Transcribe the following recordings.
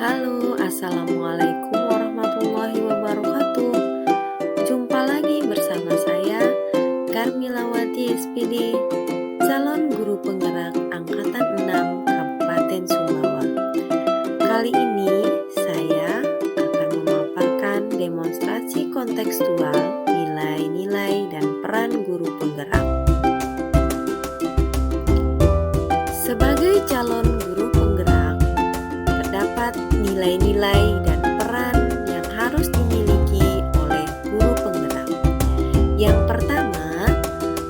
Halo, Assalamualaikum warahmatullahi wabarakatuh. Jumpa lagi bersama saya, Karmilawati SPD, calon guru penggerak Angkatan 6 Kabupaten Sumbawa. Kali ini saya akan memaparkan demonstrasi kontekstual nilai-nilai dan peran guru penggerak. Sebagai calon guru penggerak, terdapat nilai-nilai dan peran yang harus dimiliki oleh guru penggerak. Yang pertama,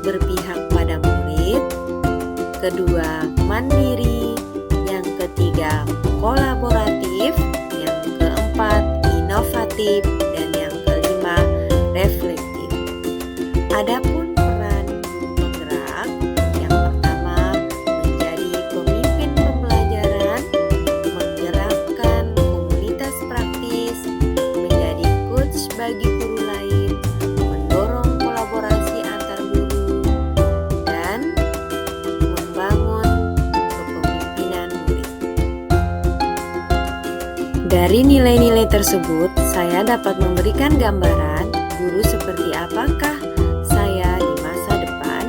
berpihak pada murid. Kedua, mandiri. Yang ketiga, kolaboratif. Yang keempat, inovatif. Dan yang kelima, reflektif. Adapun peran guru penggerak, yang pertama, menjadi pemimpin pembelajaran, menggerakkan komunitas praktis, menjadi coach bagi guru lain, mendorong kolaborasi antar guru, dan membangun kepemimpinan murid. Dari nilai-nilai tersebut, saya dapat memberikan gambaran guru seperti apakah saya di masa depan.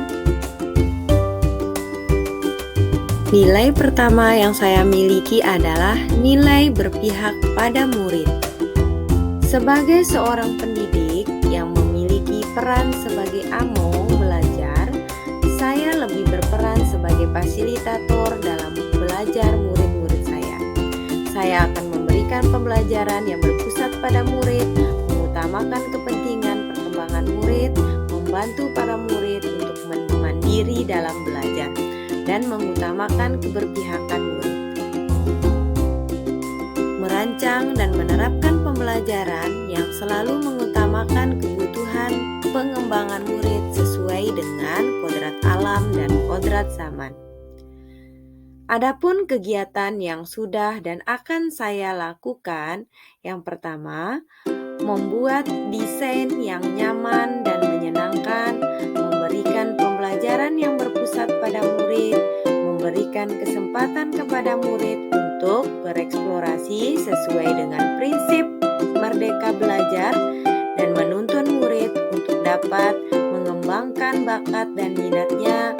Nilai pertama yang saya miliki adalah nilai berpihak pada murid. Sebagai seorang pendidik yang memiliki peran sebagai among belajar, saya lebih berperan sebagai fasilitator dalam belajar murid-murid saya. Saya akan memberikan pembelajaran yang berpusat pada murid, mengutamakan kepentingan perkembangan murid, membantu para murid untuk mandiri dalam belajar, dan mengutamakan keberpihakan murid. Merancang dan menerapkan pembelajaran yang selalu mengutamakan kebutuhan pengembangan murid sesuai dengan kodrat alam dan kodrat zaman. Adapun kegiatan yang sudah dan akan saya lakukan, yang pertama, membuat desain yang nyaman dan menyenangkan, memberikan pembelajaran yang berpusat pada murid, memberikan kesempatan kepada murid untuk bereksplorasi sesuai dengan prinsip merdeka belajar, dan menuntun murid untuk dapat mengembangkan bakat dan minatnya.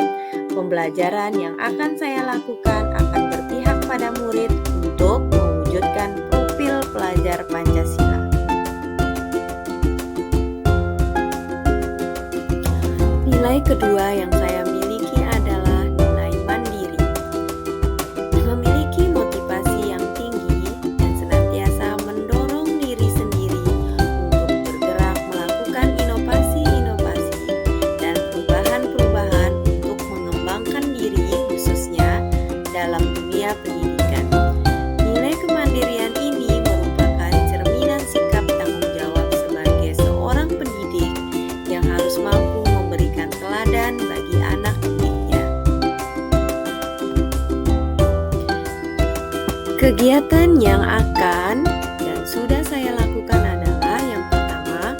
Pembelajaran yang akan saya lakukan akan berpihak pada murid untuk mewujudkan profil pelajar Pancasila. Nilai kedua yang saya miliki adalah nilai mandiri. Memiliki motivasi yang tinggi dan senantiasa mendorong diri sendiri untuk bergerak melakukan inovasi-inovasi dan perubahan-perubahan untuk mengembangkan diri khususnya dalam dunia pendidikan. Nilai kemandirian ini merupakan cerminan sikap tanggung jawab sebagai seorang pendidik yang harus mampu memberikan teladan bagi anak didiknya. Kegiatan yang akan dan sudah saya lakukan adalah yang pertama,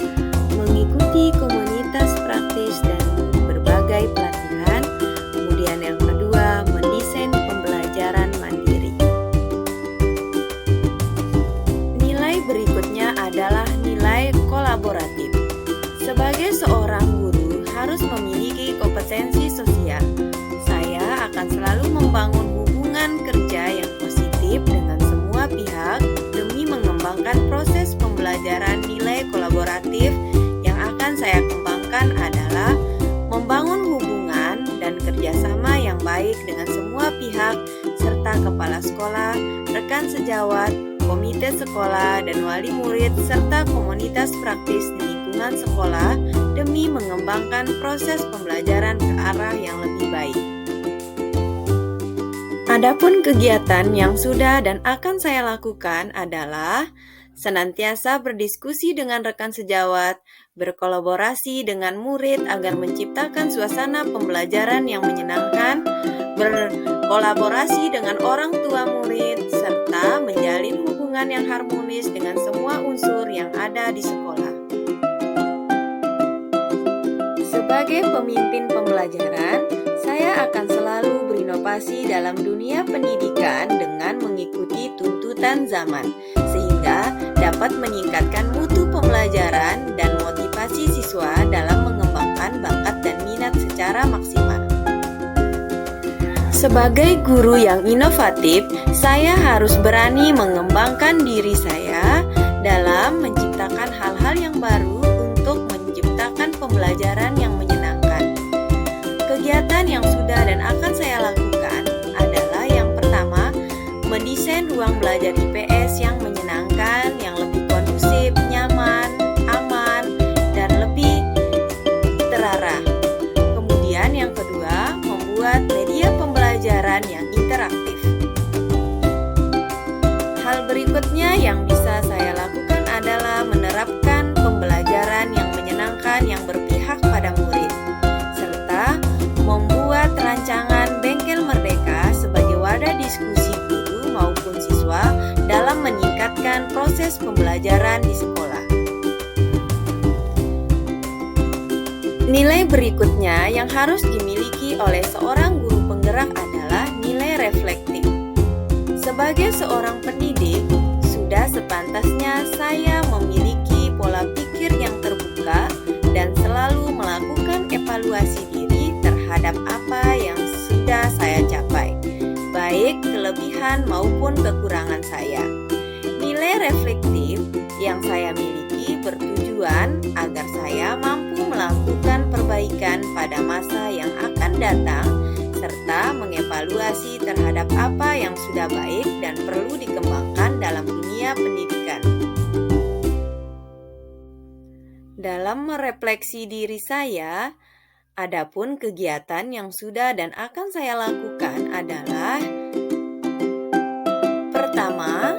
mengikuti komunitas praktis dan berbagai pelatihan. Kemudian yang kedua, mendesain pembelajaran mandiri. Nilai berikutnya adalah nilai kolaboratif. Sebagai seorang guru harus memiliki kompetensi sosial. Saya akan selalu membangun hubungan kerja yang positif dengan semua pihak demi mengembangkan proses pembelajaran. Nilai kolaboratif yang akan saya kembangkan adalah membangun hubungan dan kerjasama yang baik dengan semua pihak serta kepala sekolah, rekan sejawat, komite sekolah, dan wali murid serta komunitas praktis di lingkungan sekolah demi mengembangkan proses pembelajaran ke arah yang lebih baik. Adapun kegiatan yang sudah dan akan saya lakukan adalah senantiasa berdiskusi dengan rekan sejawat, berkolaborasi dengan murid agar menciptakan suasana pembelajaran yang menyenangkan, berkolaborasi dengan orang tua murid, serta menjalin hubungan yang harmonis dengan semua unsur yang ada di sekolah. Sebagai pemimpin pembelajaran, saya akan selalu beri berinovasi dalam dunia pendidikan dengan mengikuti tuntutan zaman, sehingga dapat meningkatkan mutu pembelajaran dan motivasi siswa dalam mengembangkan bakat dan minat secara maksimal. Sebagai guru yang inovatif, saya harus berani mengembangkan diri saya dalam menciptakan hal-hal yang baru untuk menciptakan pembelajaran yang menyenangkan. Kegiatan yang sudah dan akan saya lakukan adalah yang pertama, mendesain ruang belajar IPS yang menyenangkan, yang lebih kondusif, nyaman, aman, dan lebih terarah. Kemudian yang kedua, membuat media pembelajaran yang interaktif. Hal berikutnya yang bisa saya lakukan adalah menerapkan pembelajaran yang menyenangkan yang berpihak pada murid, serta membuat rancangan Bengkel Merdeka sebagai wadah diskusi guru maupun siswa dalam meningkatkan proses pembelajaran di sekolah. Nilai berikutnya yang harus dimiliki oleh seorang guru penggerak adalah nilai reflektif. Sebagai seorang pendidik, sudah sepantasnya saya memiliki pola pikir yang terbuka dan selalu melakukan evaluasi diri terhadap apa yang sudah saya capai, baik kelebihan maupun kekurangan saya. Nilai reflektif yang saya miliki bertujuan agar saya mampu melakukan perbaikan pada masa yang akan datang, serta mengevaluasi terhadap apa yang sudah baik dan perlu dikembangkan dalam dunia pendidikan. Dalam merefleksi diri saya, adapun kegiatan yang sudah dan akan saya lakukan adalah: pertama,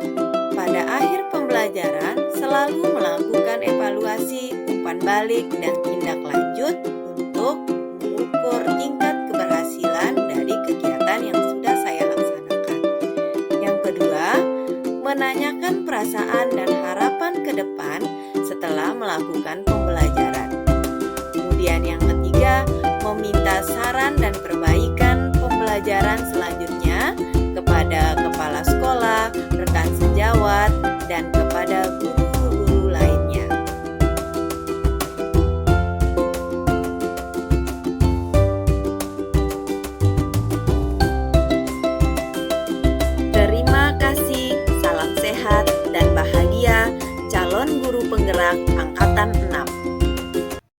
pada akhir pembelajaran selalu melakukan evaluasi, umpan balik, dan tindak lanjut untuk mengukur tingkat keberhasilan dari kegiatan yang sudah saya laksanakan. Yang kedua, menanyakan perasaan dan harapan ke depan setelah melakukan pembelajaran. Kemudian yang ketiga, meminta saran dan